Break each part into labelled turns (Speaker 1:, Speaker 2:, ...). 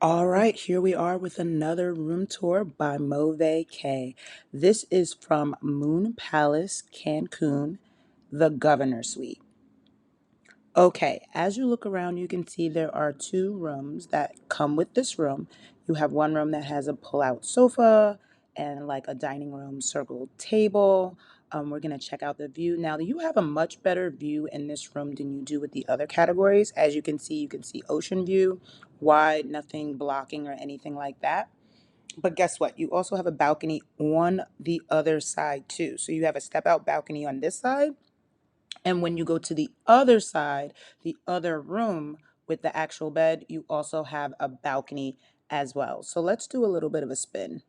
Speaker 1: All right, here we are with another room tour by Movacay. This is from Moon Palace, Cancun, the Governor Suite. Okay, as you look around, you can see there are two rooms that come with this room. You have one room that has a pull-out sofa and like a dining room circle table. We're gonna check out the view. Now, you have a much better view in this room than you do with the other categories. As you can see ocean view, wide, nothing blocking or anything like that. But guess what? You also have a balcony on the other side too. So you have a step out balcony on this side, and when you go to the other side, the other room with the actual bed, you also have a balcony as well. So let's do a little bit of a spin.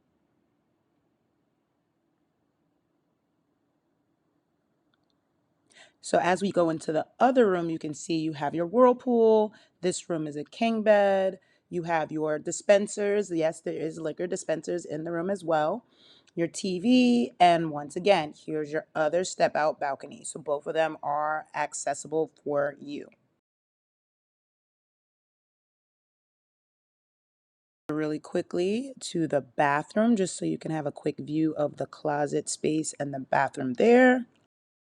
Speaker 1: So as we go into the other room, you can see you have your whirlpool. This room is a king bed. You have your dispensers. Yes, there is liquor dispensers in the room as well. Your TV, and once again, here's your other step out balcony. So both of them are accessible for you. Really quickly to the bathroom just so you can have a quick view of the closet space and the bathroom there.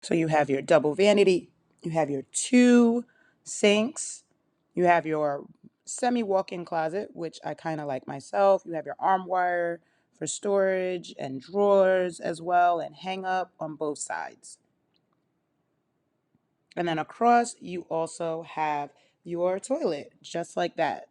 Speaker 1: So you have your double vanity, you have your two sinks, you have your semi walk-in closet, which I kind of like myself. You have your armoire for storage and drawers as well, and hang up on both sides. And then across, you also have your toilet, just like that.